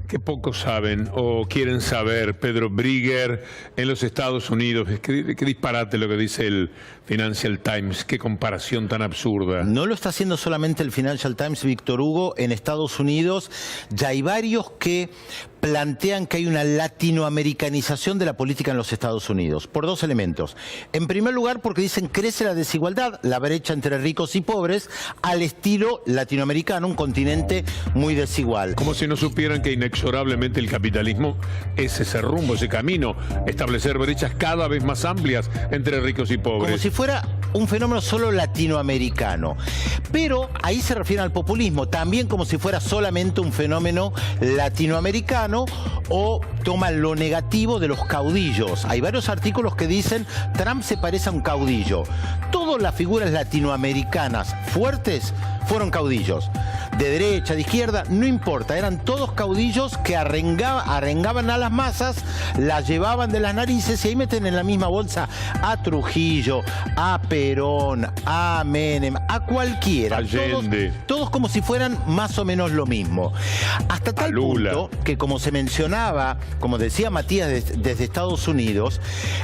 que pocos saben o quieren saber, Pedro Brigger, en los Estados Unidos. Qué disparate lo que dice el Financial Times, qué comparación tan absurda. No lo está haciendo solamente el Financial Times, Víctor Hugo. En Estados Unidos ya hay varios que plantean que hay una latinoamericanización de la política en los Estados Unidos, por dos elementos. En primer lugar, porque dicen crece la desigualdad, la brecha entre ricos y pobres, al estilo latinoamericano, un continente muy desigual. Como si no supieran que inexorablemente el capitalismo es ese rumbo, ese camino, establecer brechas cada vez más amplias entre ricos y pobres. Como si fuera un fenómeno solo latinoamericano. Pero ahí se refiere al populismo, también como si fuera solamente un fenómeno latinoamericano, o toman lo negativo de los caudillos. Hay varios artículos que dicen Trump se parece a un caudillo. Todas las figuras latinoamericanas fuertes fueron caudillos. De derecha, de izquierda, no importa. Eran todos caudillos que arrengaban a las masas, las llevaban de las narices y ahí meten en la misma bolsa a Trujillo, a Perón, a Menem, a cualquiera. Allende. Todos como si fueran más o menos lo mismo. Hasta tal punto que, como se mencionaba, como decía Matías desde Estados Unidos,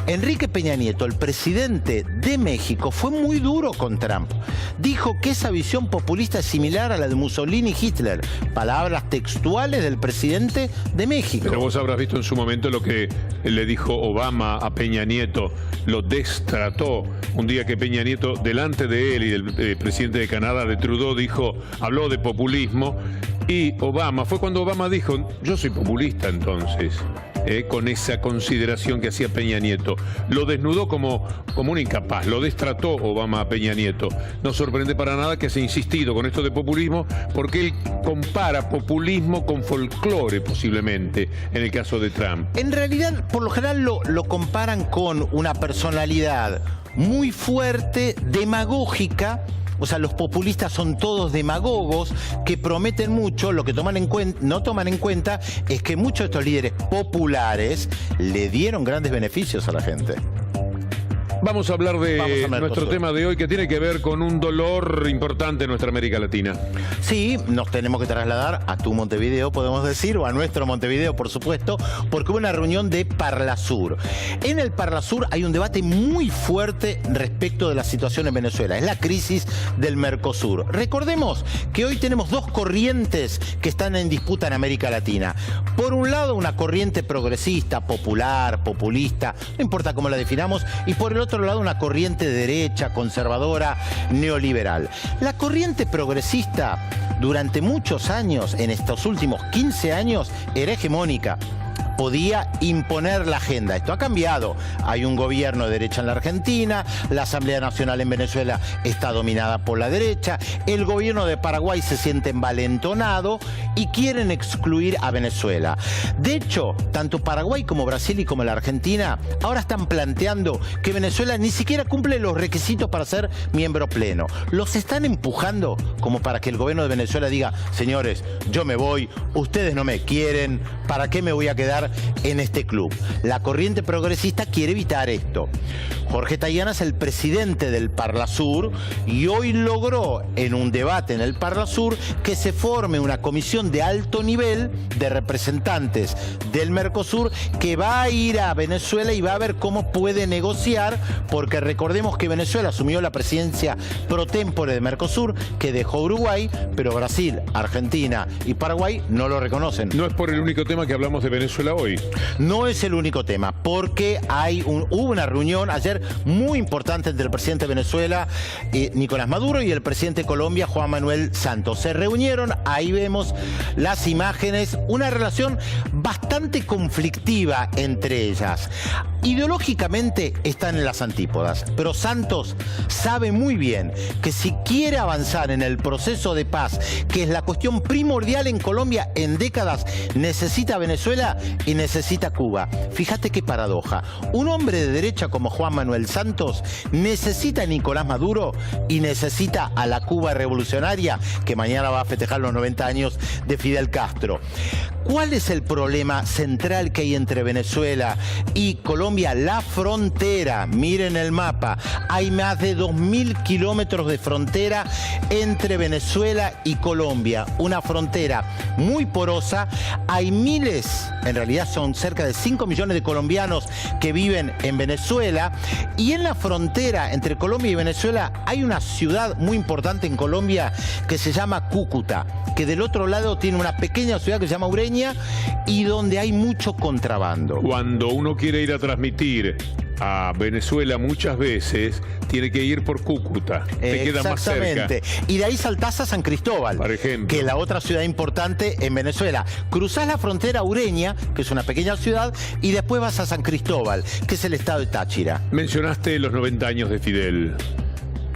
Enrique Peña Nieto, el presidente de México, fue muy duro con Trump. Dijo que esa visión populista es similar a la de Mussolini y Hitler. Palabras textuales del presidente de México. Pero vos habrás visto en su momento lo que le dijo Obama a Peña Nieto. Lo destrató un día que Peña Nieto, delante de él y del presidente de Canadá, de Trudeau, habló de populismo. Y Obama, fue cuando Obama dijo, yo soy populista entonces, con esa consideración que hacía Peña Nieto. Lo desnudó como un incapaz, lo destrató Obama a Peña Nieto. No sorprende para nada que se ha insistido con esto de populismo, porque él compara populismo con folclore posiblemente, en el caso de Trump. En realidad, por lo general lo comparan con una personalidad muy fuerte, demagógica. O sea, los populistas son todos demagogos que prometen mucho. Lo que no toman en cuenta es que muchos de estos líderes populares le dieron grandes beneficios a la gente. Vamos a hablar de nuestro tema de hoy, que tiene que ver con un dolor importante en nuestra América Latina. Sí, nos tenemos que trasladar a tu Montevideo, podemos decir, o a nuestro Montevideo, por supuesto, porque hubo una reunión de Parlasur. En el Parlasur hay un debate muy fuerte respecto de la situación en Venezuela. Es la crisis del Mercosur. Recordemos que hoy tenemos dos corrientes que están en disputa en América Latina. Por un lado, una corriente progresista, popular, populista, no importa cómo la definamos, y por el otro lado una corriente de derecha, conservadora, neoliberal. La corriente progresista durante muchos años, en estos últimos 15 años, era hegemónica. Podía imponer la agenda. Esto ha cambiado. Hay un gobierno de derecha en la Argentina, la Asamblea Nacional en Venezuela está dominada por la derecha, el gobierno de Paraguay se siente envalentonado y quieren excluir a Venezuela. De hecho, tanto Paraguay como Brasil y como la Argentina ahora están planteando que Venezuela ni siquiera cumple los requisitos para ser miembro pleno. Los están empujando como para que el gobierno de Venezuela diga, señores, yo me voy, ustedes no me quieren, ¿para qué me voy a quedar en este club? La corriente progresista quiere evitar esto. Jorge Tayana es el presidente del Parlasur y hoy logró en un debate en el Parlasur que se forme una comisión de alto nivel de representantes del Mercosur que va a ir a Venezuela y va a ver cómo puede negociar, porque recordemos que Venezuela asumió la presidencia pro tempore de Mercosur, que dejó Uruguay, pero Brasil, Argentina y Paraguay no lo reconocen. No es por el único tema que hablamos de Venezuela hoy. No es el único tema, porque hubo una reunión ayer muy importante entre el presidente de Venezuela, Nicolás Maduro, y el presidente de Colombia, Juan Manuel Santos. Se reunieron, ahí vemos las imágenes, una relación bastante conflictiva entre ellas. Ideológicamente están en las antípodas, pero Santos sabe muy bien que si quiere avanzar en el proceso de paz, que es la cuestión primordial en Colombia en décadas, necesita Venezuela y necesita Cuba. Fíjate qué paradoja. Un hombre de derecha como Juan Manuel Santos necesita a Nicolás Maduro y necesita a la Cuba revolucionaria, que mañana va a festejar los 90 años de Fidel Castro. ¿Cuál es el problema central que hay entre Venezuela y Colombia Colombia, la frontera, miren el mapa, hay más de 2.000 kilómetros de frontera entre Venezuela y Colombia, una frontera muy porosa, hay miles, en realidad son cerca de 5 millones de colombianos que viven en Venezuela, y en la frontera entre Colombia y Venezuela hay una ciudad muy importante en Colombia que se llama Cúcuta, que del otro lado tiene una pequeña ciudad que se llama Ureña y donde hay mucho contrabando. Cuando uno quiere ir a transmitir a Venezuela muchas veces, tiene que ir por Cúcuta, te queda más cerca. Exactamente. Y de ahí saltás a San Cristóbal, por ejemplo, que es la otra ciudad importante en Venezuela. Cruzás la frontera Ureña, que es una pequeña ciudad, y después vas a San Cristóbal, que es el estado de Táchira. Mencionaste los 90 años de Fidel.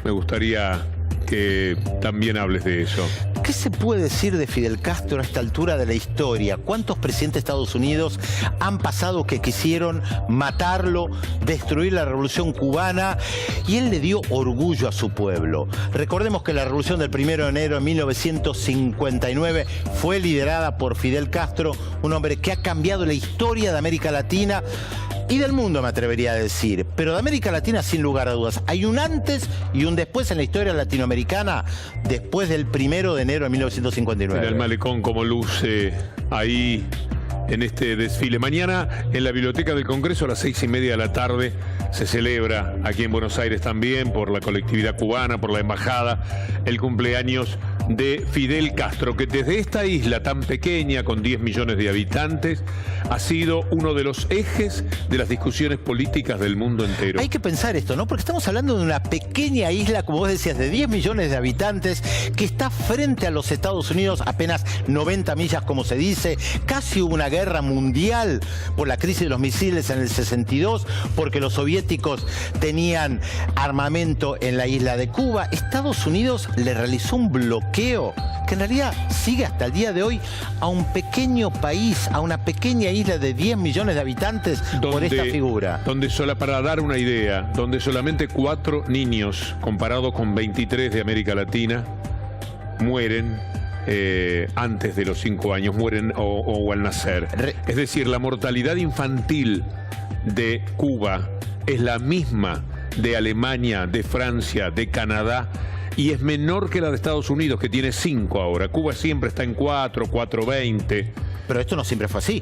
Me gustaría que también hables de eso. ¿Qué se puede decir de Fidel Castro a esta altura de la historia? ¿Cuántos presidentes de Estados Unidos han pasado que quisieron matarlo, destruir la revolución cubana? Y él le dio orgullo a su pueblo. Recordemos que la revolución del 1 de enero de 1959 fue liderada por Fidel Castro, un hombre que ha cambiado la historia de América Latina y del mundo, me atrevería a decir. Pero de América Latina, sin lugar a dudas. Hay un antes y un después en la historia latinoamericana, después del 1 de enero de 1959. Mira el malecón como luce ahí en este desfile. Mañana en la Biblioteca del Congreso a las 6:30 de la tarde se celebra aquí en Buenos Aires también por la colectividad cubana, por la embajada, el cumpleaños de Fidel Castro, que desde esta isla tan pequeña, con 10 millones de habitantes, ha sido uno de los ejes de las discusiones políticas del mundo entero. Hay que pensar esto, ¿no? Porque estamos hablando de una pequeña isla, como vos decías, de 10 millones de habitantes, que está frente a los Estados Unidos, apenas 90 millas, como se dice. Casi hubo una guerra mundial por la crisis de los misiles en el 62, porque los soviéticos tenían armamento en la isla de Cuba. Estados Unidos le realizó un bloqueo que en realidad sigue hasta el día de hoy a un pequeño país, a una pequeña isla de 10 millones de habitantes por esta figura. Para dar una idea, donde solamente 4 niños, comparado con 23 de América Latina, mueren antes de los 5 años, mueren o al nacer. Es decir, la mortalidad infantil de Cuba es la misma de Alemania, de Francia, de Canadá, y es menor que la de Estados Unidos, que tiene 5 ahora. Cuba siempre está en 4, 4,20. Pero esto no siempre fue así.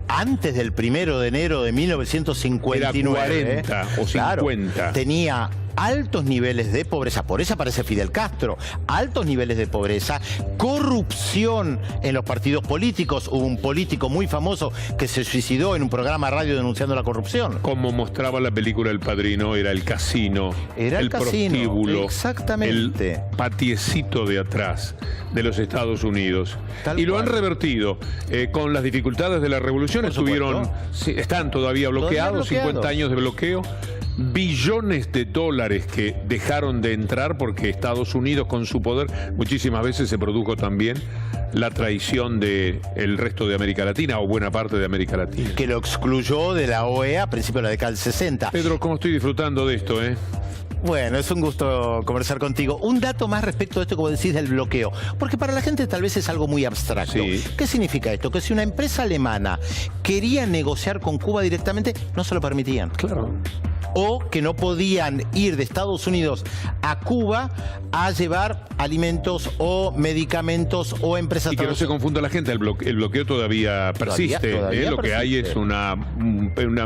Antes del 1 de enero de 1959... Era 40 o 50. Claro, tenía altos niveles de pobreza, por eso aparece Fidel Castro, altos niveles de pobreza, corrupción en los partidos políticos. Hubo un político muy famoso que se suicidó en un programa de radio denunciando la corrupción. Como mostraba la película El Padrino, era el casino, era el casino, prostíbulo, exactamente, el patiecito de atrás de los Estados Unidos. Tal y lo cual. han revertido con las dificultades de la revolución. Están todavía bloqueados, 50 años de bloqueo. Billones de dólares que dejaron de entrar porque Estados Unidos, con su poder, muchísimas veces se produjo también la traición del resto de América Latina, o buena parte de América Latina. Que lo excluyó de la OEA a principios de la década del 60. Pedro, ¿cómo estoy disfrutando de esto, eh? Bueno, es un gusto conversar contigo. Un dato más respecto a esto, como decís, del bloqueo. Porque para la gente tal vez es algo muy abstracto. Sí. ¿Qué significa esto? Que si una empresa alemana quería negociar con Cuba directamente, no se lo permitían. Claro. O que no podían ir de Estados Unidos a Cuba a llevar alimentos o medicamentos o empresas. Y que no se confunda la gente, el bloqueo todavía persiste. Todavía Lo que hay es una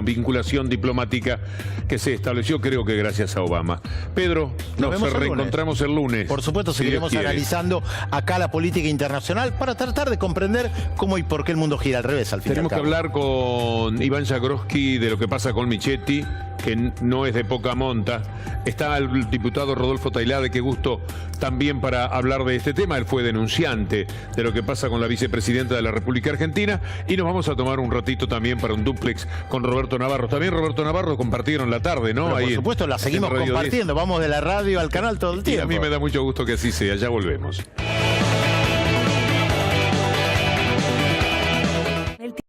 vinculación diplomática que se estableció, creo que gracias a Obama. Pedro, nos reencontramos el lunes. Por supuesto, seguiremos analizando acá la política internacional para tratar de comprender cómo y por qué el mundo gira al revés al final. Tenemos que hablar con Iván Jagroski de lo que pasa con Michetti, que no es de poca monta. Está el diputado Rodolfo Tailade, qué gusto también para hablar de este tema. Él fue denunciante de lo que pasa con la vicepresidenta de la República Argentina. Y nos vamos a tomar un ratito también para un dúplex con Roberto Navarro. También Roberto Navarro compartieron la tarde, ¿no? Ahí por supuesto, la seguimos compartiendo. 10. Vamos de la radio al canal todo el tiempo. Y a mí me da mucho gusto que así sea. Ya volvemos.